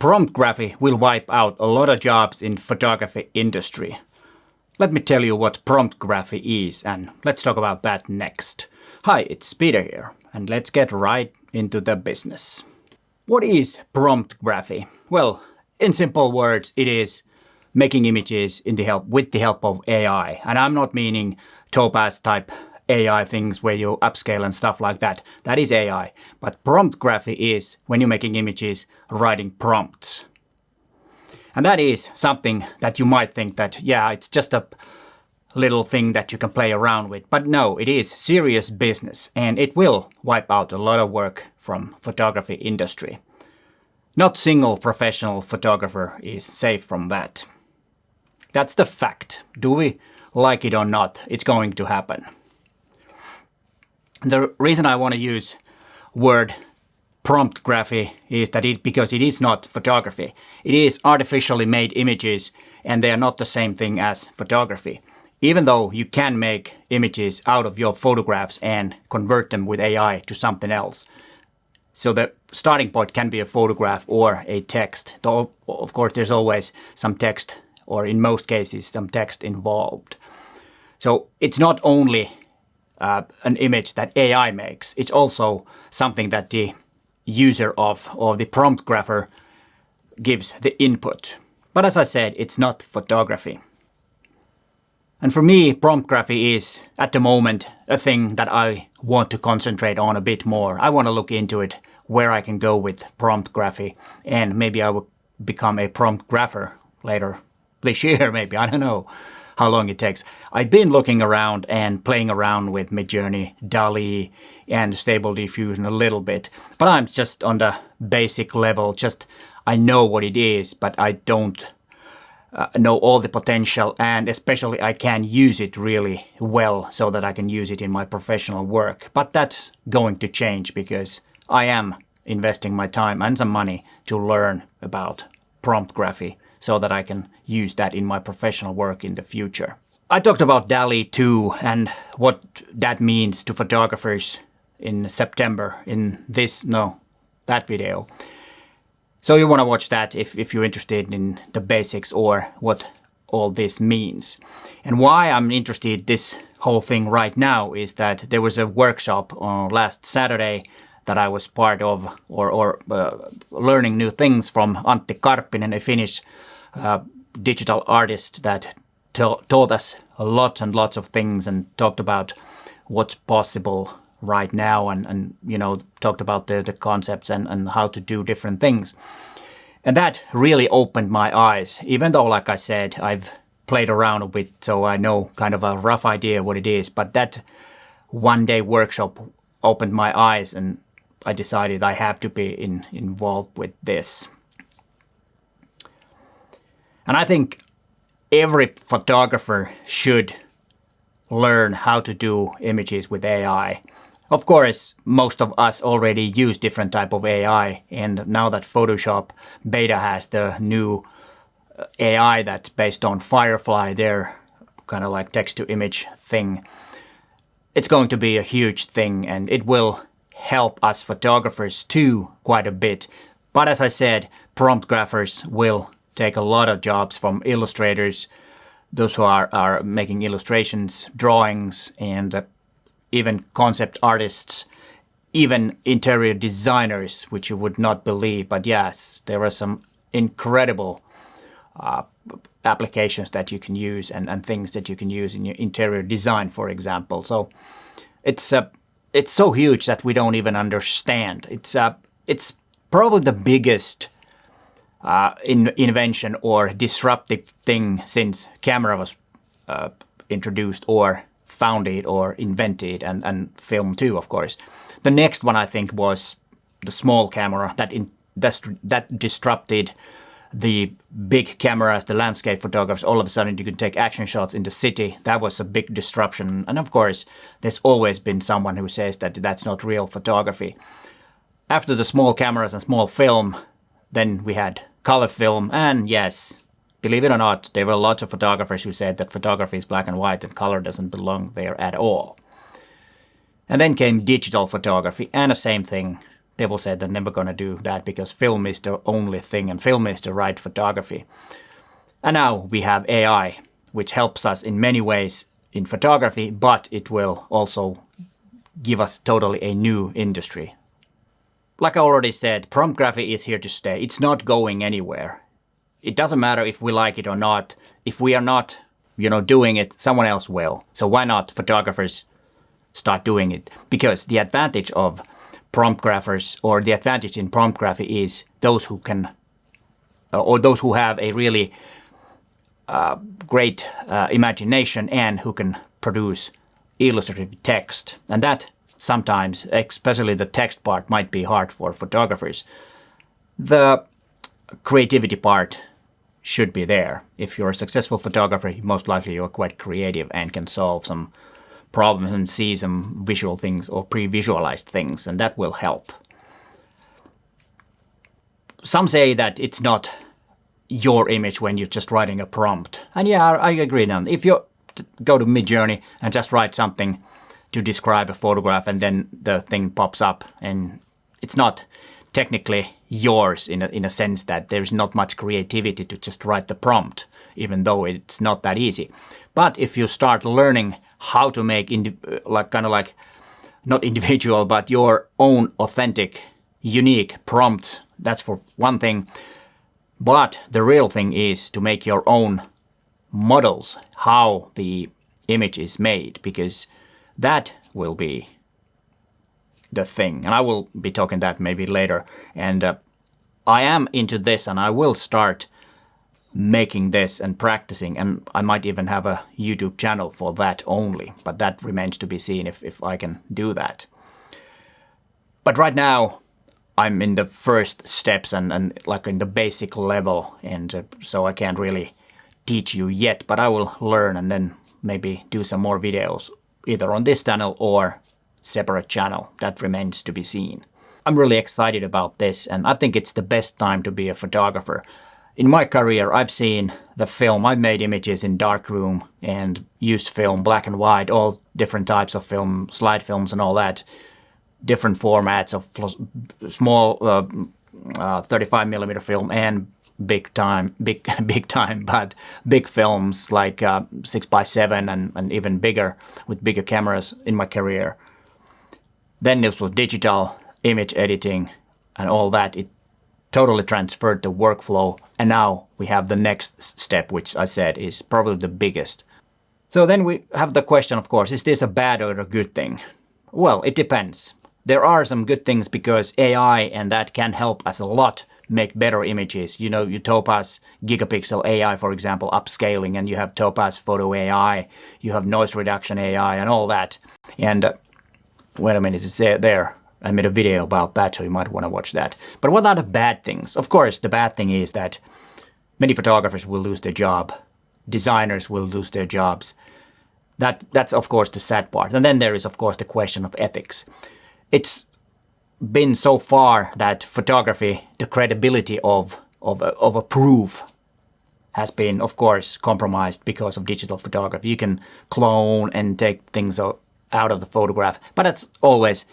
prompt graphy will wipe out a lot of jobs in photography industry. Let me tell you what prompt graphy is, and let's talk about that next. Hi, it's Peter here, and let's get right into the business. What is prompt graphy? Well, in simple words, it is making images with the help of AI. And I'm not meaning Topaz type AI things where you upscale and stuff like that. That is AI. But prompt graphy is when you're making images, writing prompts. And that is something that you might think that, yeah, it's just a little thing that you can play around with. But no, it is serious business, and it will wipe out a lot of work from photography industry. Not single professional photographer is safe from that. That's the fact. Do we like it or not? It's going to happen. The reason I want to use word prompt graphy is that because it is not photography. It is artificially made images, and they are not the same thing as photography. Even though you can make images out of your photographs and convert them with AI to something else. So the starting point can be a photograph or a text. Though, of course, there's always some text, or in most cases, some text involved. So it's not only an image that AI makes. It's also something that the user or the prompt grapher gives the input. But as I said, it's not photography. And for me, prompt graphy is, at the moment, a thing that I want to concentrate on a bit more. I want to look into it, where I can go with prompt graphy, and maybe I will become a prompt grapher later this year, maybe. I don't know how long it takes. I've been looking around and playing around with Midjourney, DALL-E, and Stable Diffusion a little bit. But I'm just on the basic level. Just I know what it is, but I don't know all the potential, and especially I can use it really well so that I can use it in my professional work. But that's going to change because I am investing my time and some money to learn about prompt graphy so that I can use that in my professional work in the future. I talked about DALL-E 2 and what that means to photographers in September in that video. So you want to watch that if you're interested in the basics or what all this means. And why I'm interested in this whole thing right now is that there was a workshop on last Saturday that I was part of, or learning new things from Antti Karppinen, a Finnish digital artist that taught us lots and lots of things and talked about what's possible right now and talked about the concepts and how to do different things. And that really opened my eyes, even though, like I said, I've played around a bit, so I know kind of a rough idea what it is. But that one-day workshop opened my eyes, and I decided I have to be involved with this. And I think every photographer should learn how to do images with AI. Of course, most of us already use different type of AI, and now that Photoshop Beta has the new AI that's based on Firefly, their kind of like text-to-image thing, it's going to be a huge thing, and it will help us photographers too quite a bit. But as I said, prompt graphers will take a lot of jobs from illustrators, those who are making illustrations, drawings, and even concept artists, even interior designers, which you would not believe. But yes, there are some incredible applications that you can use and things that you can use in your interior design, for example. So it's so huge that we don't even understand. It's probably the biggest invention or disruptive thing since camera was introduced or founded or invented, and film too, of course. The next one, I think, was the small camera that disrupted the big cameras, the landscape photographs. All of a sudden you could take action shots in the city. That was a big disruption. And of course, there's always been someone who says that that's not real photography. After the small cameras and small film, then we had color film, and yes, believe it or not, there were lots of photographers who said that photography is black and white and color doesn't belong there at all. And then came digital photography, and the same thing. people said they're never going to do that because film is the only thing and film is the right photography. And now we have AI, which helps us in many ways in photography, but it will also give us totally a new industry. Like I already said, prompt graphy is here to stay. It's not going anywhere. It doesn't matter if we like it or not. If we are not, doing it, someone else will. So why not photographers start doing it? Because the advantage of prompt graphers, or the advantage in prompt graphy, is those who can, or those who have a really great imagination and who can produce illustrative text. And that sometimes, especially the text part, might be hard for photographers. The creativity part should be there. If you're a successful photographer, most likely you're quite creative and can solve some problems and see some visual things or pre-visualized things, and that will help. Some say that it's not your image when you're just writing a prompt. And yeah, I agree now. If you go to Midjourney and just write something to describe a photograph and then the thing pops up, and it's not technically yours in a sense that there's not much creativity to just write the prompt, even though it's not that easy. But if you start learning how to make not individual, but your own authentic, unique prompts, that's for one thing. But the real thing is to make your own models, how the image is made, because that will be the thing. And I will be talking that maybe later. And I am into this, and I will start making this and practicing, and I might even have a YouTube channel for that only, but that remains to be seen if I can do that. But right now I'm in the first steps and like in the basic level, and so I can't really teach you yet, but I will learn and then maybe do some more videos either on this channel or separate channel. That remains to be seen. I'm really excited about this, and I think it's the best time to be a photographer. In my career, I've seen the film. I've made images in darkroom and used film, black and white, all different types of film, slide films and all that, different formats of small 35mm film and big time, but big films like 6x7 and even bigger with bigger cameras in my career. Then this was digital image editing and all that. It totally transferred the workflow, and now we have the next step, which I said is probably the biggest. So then we have the question, of course, is this a bad or a good thing? Well, it depends. There are some good things because AI and that can help us a lot make better images. You Topaz Gigapixel AI, for example, upscaling, and you have Topaz Photo AI, you have noise reduction AI and all that. And wait a minute, it's there. I made a video about that, so you might want to watch that. But what are the bad things? Of course, the bad thing is that many photographers will lose their job. Designers will lose their jobs. That's, of course, the sad part. And then there is, of course, the question of ethics. It's been so far that photography, the credibility of a proof has been, of course, compromised because of digital photography. You can clone and take things out of the photograph, but it's always,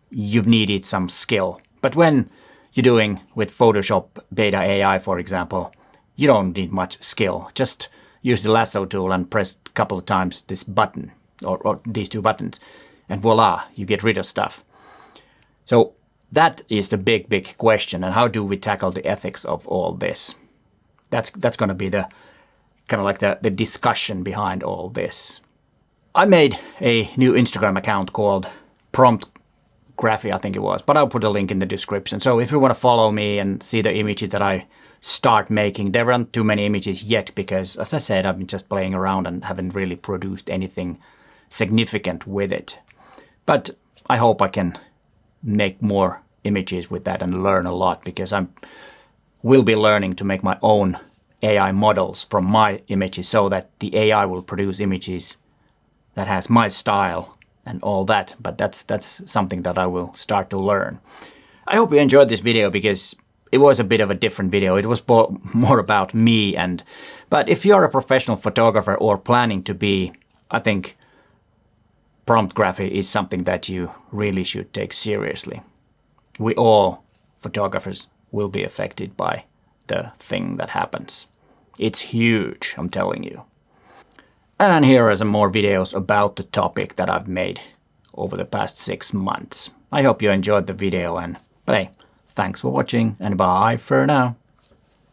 you've needed some skill. But when you're doing with Photoshop Beta AI, for example, you don't need much skill. Just use the lasso tool and press a couple of times this button or these two buttons, and voila, you get rid of stuff. So that is the big question, and how do we tackle the ethics of all this? That's going to be the kind of like the discussion behind all this. I made a new Instagram account called Prompt Graphy, I think it was, but I'll put a link in the description. So if you want to follow me and see the images that I start making, there aren't too many images yet because, as I said, I've been just playing around and haven't really produced anything significant with it. But I hope I can make more images with that and learn a lot, because I will be learning to make my own AI models from my images so that the AI will produce images that has my style and all that. But that's something that I will start to learn. I hope you enjoyed this video because it was a bit of a different video. It was more about me. But if you're a professional photographer or planning to be, I think prompt graphy is something that you really should take seriously. We all, photographers, will be affected by the thing that happens. It's huge, I'm telling you. And here are some more videos about the topic that I've made over the past 6 months. I hope you enjoyed the video, but hey, thanks for watching and bye for now.